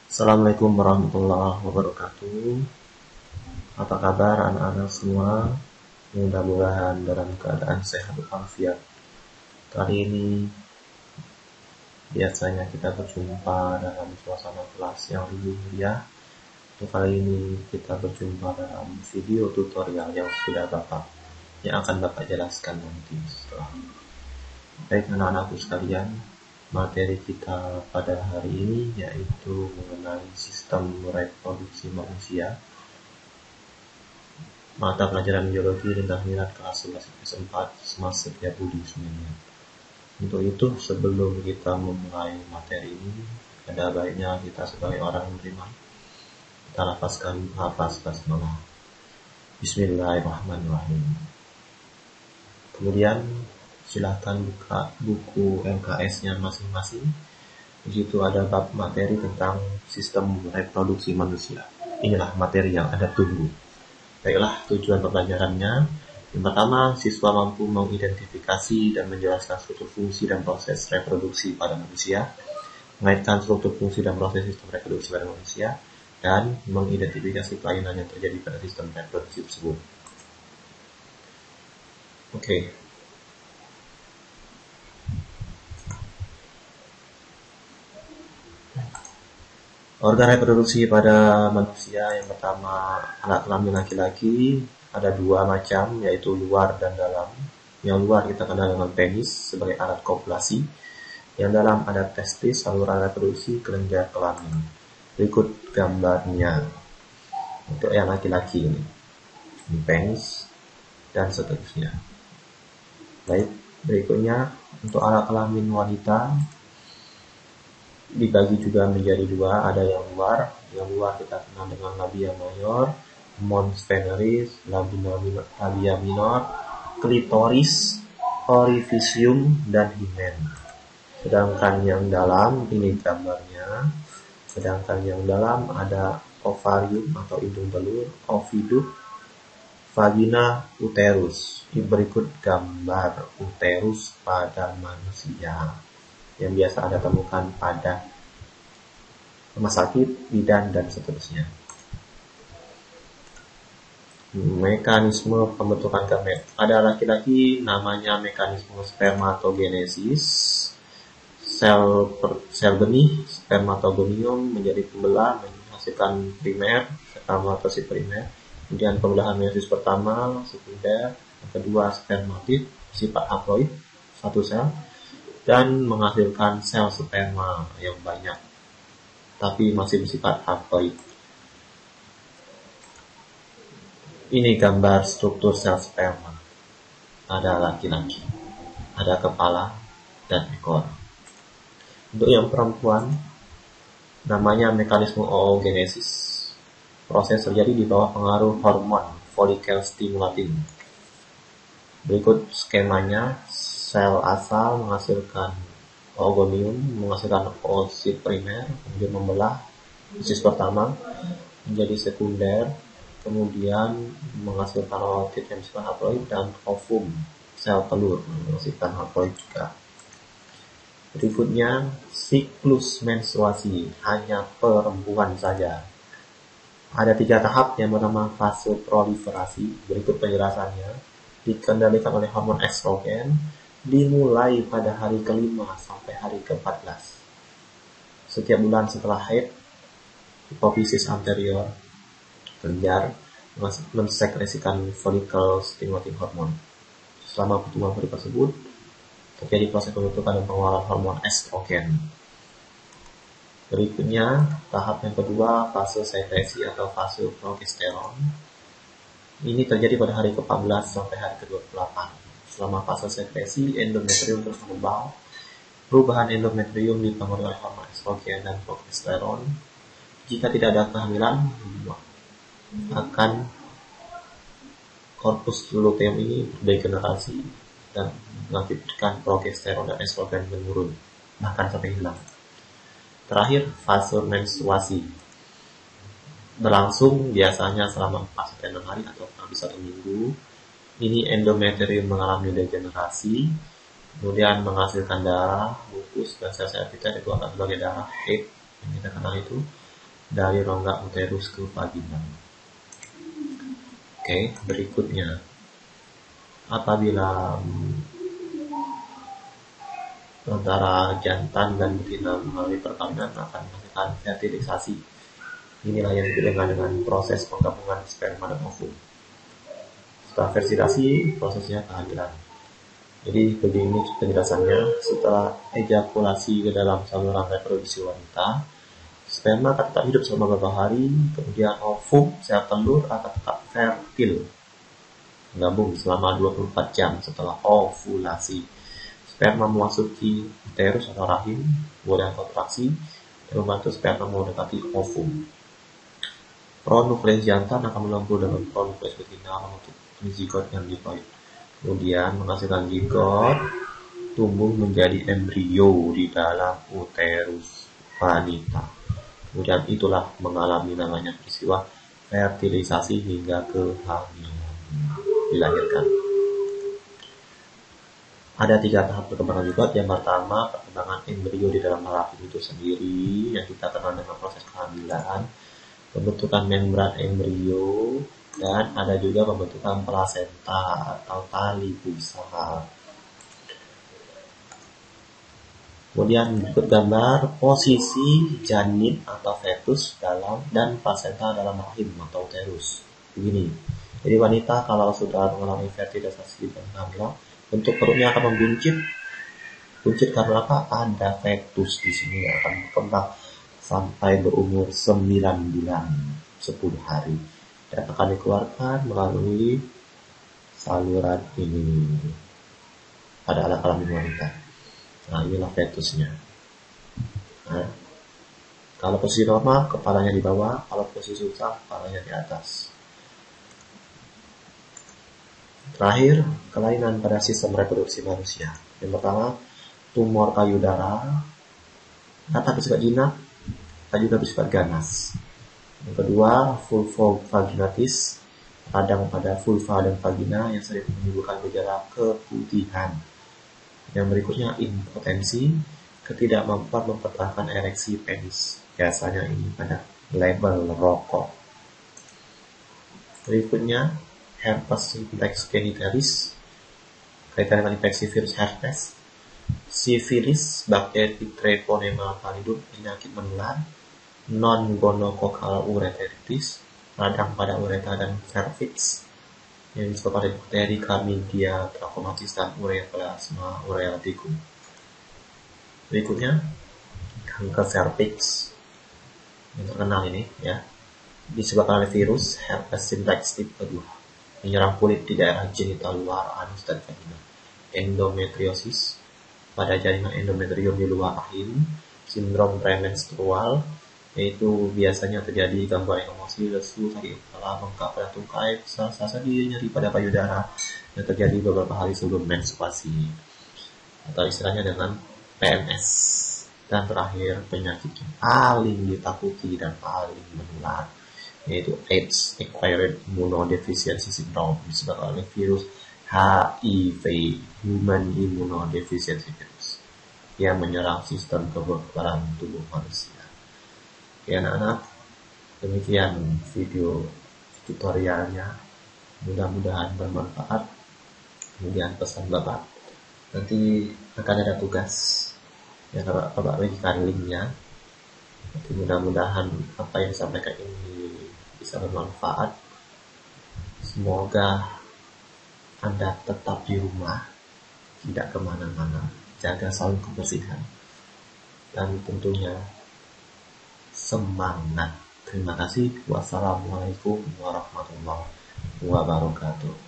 Assalamualaikum warahmatullahi wabarakatuh. Apa kabar anak-anak semua? Mudah-mudahan dalam keadaan sehat walafiat. Kali ini biasanya kita berjumpa dalam suasana kelas yang lebih mulia. Untuk kali ini kita berjumpa dalam video tutorial yang akan Bapak jelaskan nanti setelah. Baik anak-anakku sekalian, materi kita pada hari ini yaitu mengenai sistem reproduksi manusia. Mata pelajaran biologi Rendah Minat kelas 11 IPS 4 Semasif ya Budi semuanya. Untuk itu sebelum kita memulai materi ini, ada baiknya kita sebagai orang beriman kita lafazkan lafaz basmalah. Bismillahirrahmanirrahim. Kemudian silahkan buka buku MKS-nya masing-masing. Di situ ada bab materi tentang sistem reproduksi manusia. Inilah materi yang Anda tunggu. Baiklah, tujuan pembelajarannya. Yang pertama, siswa mampu mengidentifikasi dan menjelaskan struktur fungsi dan proses reproduksi pada manusia, mengaitkan struktur fungsi dan proses sistem reproduksi pada manusia, dan mengidentifikasi kelainan yang terjadi pada sistem reproduksi tersebut. Oke. Organ reproduksi pada manusia yang pertama, alat kelamin laki-laki ada dua macam, yaitu luar dan dalam. Yang luar kita kenal dengan penis sebagai alat kopulasi. Yang dalam ada testis, saluran reproduksi, kelenjar kelamin. Berikut gambarnya untuk yang laki-laki ini penis dan seterusnya. Baik, berikutnya untuk alat kelamin wanita dibagi juga menjadi dua, ada yang luar kita kenal dengan labia mayor, mons veneris, labia minor, klitoris, orifisium, dan himen. Sedangkan yang dalam, ini gambarnya, sedangkan yang dalam ada ovarium atau hidung telur, oviduk, vagina, uterus. Ini berikut gambar uterus pada manusia yang biasa Anda temukan pada rumah sakit, bidan, dan seterusnya. Mekanisme pembentukan gamet. Pada laki-laki namanya mekanisme spermatogenesis. Sel benih spermatogonium menjadi pembelah menghasilkan primer, spermatosit primer. Kemudian pembelahan meiosis pertama, sekunder, yang kedua spermatid, sifat haploid, satu sel, dan menghasilkan sel sperma yang banyak, tapi masih bersifat haploid. Ini gambar struktur sel sperma. Ada laki-laki, ada kepala dan ekor. Untuk yang perempuan, namanya mekanisme oogenesis. Proses terjadi di bawah pengaruh hormon follicle stimulating. Berikut skemanya. Sel asal menghasilkan oogonium, menghasilkan oosit primer, kemudian membelah oosit pertama menjadi sekunder, kemudian menghasilkan ootit yang bersifat haploid, dan ovum, sel telur, menghasilkan haploid juga. Berikutnya, siklus menstruasi hanya perempuan saja. Ada 3 tahap yang bernama fase proliferasi. Berikut penjelasannya. Dikendalikan oleh hormon estrogen, dimulai pada hari ke-5 sampai hari ke-14. Setiap bulan setelah haid, hipofisis anterior, kelenjar, mensekresikan follicle stimulating hormone. Selama pertumbuhan follicle tersebut, terjadi proses pembentukan dan pengeluaran hormon estrogen. Berikutnya, tahap yang kedua, fase sekresi atau fase progesteron. Ini terjadi pada hari ke-14 sampai hari ke-28. Selama fase sekresi, endometrium terus mengembang. Perubahan endometrium dipengaruhi oleh hormon estrogen dan progesteron. Jika tidak ada kehamilan, akan korpus luteum ini degenerasi dan mengakibatkan progesteron dan estrogen menurun, bahkan sampai hilang. Terakhir, fase menstruasi berlangsung biasanya selama 4-6 hari atau lebih 1 minggu. Ini endometrium mengalami degenerasi, kemudian menghasilkan darah, mukus, dan sel-sel epitelit itu akan sebagai darah, haid yang kita kenal itu. dari rongga uterus ke vagina. Oke, berikutnya apabila antara jantan dan betina melalui perkawinan akan menghasilkan fertilisasi. Inilah yang disebut dengan proses penggabungan sperma dan ovum. Setelah fertilisasi, prosesnya kehamilan. Jadi begini penjelasannya, setelah ejakulasi ke dalam saluran reproduksi wanita, sperma akan tetap hidup selama beberapa hari, kemudian ovum, sel telur akan tetap fertil, gabung selama 24 jam setelah ovulasi. Sperma memasuki uterus atau rahim, kemudian kontraksi, dan membantu sperma mendekati ovum. Pronukleus jantan akan melempul dengan pronukleus betina membentuk zigot yang diploid. Kemudian menghasilkan zigot, tumbuh menjadi embrio di dalam uterus wanita. Kemudian itulah mengalami namanya peristiwa fertilisasi hingga kehamilan, dilahirkan. Ada 3 tahap perkembangan zigot. Yang pertama, perkembangan embrio di dalam rahim itu sendiri yang kita kenal dengan proses kehamilan, pembentukan membran embrio, dan ada juga pembentukan plasenta atau tali pusar. Kemudian berikut gambar posisi janin atau fetus dalam dan plasenta dalam rahim atau uterus. Begini. Jadi wanita kalau sudah mengalami fertilisasi dan hamil, bentuk perutnya akan membuncit. Buncit karena apa? Ada fetus di sini yang akan berkembang sampai berumur 9 bulan 10 hari dan akan dikeluarkan melalui saluran ini pada alat kelamin wanita. Nah, inilah fetusnya. Nah, kalau posisi normal, kepalanya di bawah, kalau posisi susah, kepalanya di atas. Terakhir, kelainan pada sistem reproduksi manusia. Yang pertama, tumor payudara, dapat bersifat jinak, dan juga bersifat ganas. Yang kedua, vulvovaginatis, radang pada vulva dan vagina yang sering menimbulkan gejala keputihan. Yang berikutnya, impotensi, ketidakmampuan mempertahankan ereksi penis. Biasanya ini pada label rokok. Berikutnya, herpes simplex genitalis, kaitan dengan infeksi virus herpes, sifilis, bakteri Treponema pallidum, penyakit menular, non-gonococcal urethritis, radang pada uretra dan cervix, yang disebabkan oleh bakteri Chlamydia trachomatis dan Ureaplasma ureaticum. Berikutnya, kanker cervix yang terkenal ini ya, disebabkan oleh virus herpes simplex tipe 2. Menyerang kulit di daerah genital luar, anus dan vagina. Endometriosis pada jaringan endometrium di luar rahim. Sindrom premenstrual, yaitu biasanya terjadi gangguan emosi, lesu, sakit kepala, bengkak pada tungkai, sasa diri, nyeri pada payudara yang terjadi beberapa hari sebelum menstruasi, atau istilahnya dengan PMS. Dan terakhir, penyakit yang paling ditakuti dan paling menular, yaitu AIDS, Acquired Immunodeficiency Syndrome, disebabkan oleh virus HIV, Human Immunodeficiency Virus, yang menyerang sistem kekebalan tubuh manusia. Oke anak-anak, demikian video tutorialnya, mudah-mudahan bermanfaat. Kemudian pesan Bapak, nanti akan ada tugas yang Bapak berikan linknya. Nanti mudah-mudahan apa yang disampaikan ini bisa bermanfaat. Semoga Anda tetap di rumah, tidak kemana-mana, jaga selalu kebersihan, dan tentunya semangat. Terima kasih. Wassalamualaikum warahmatullahi wabarakatuh.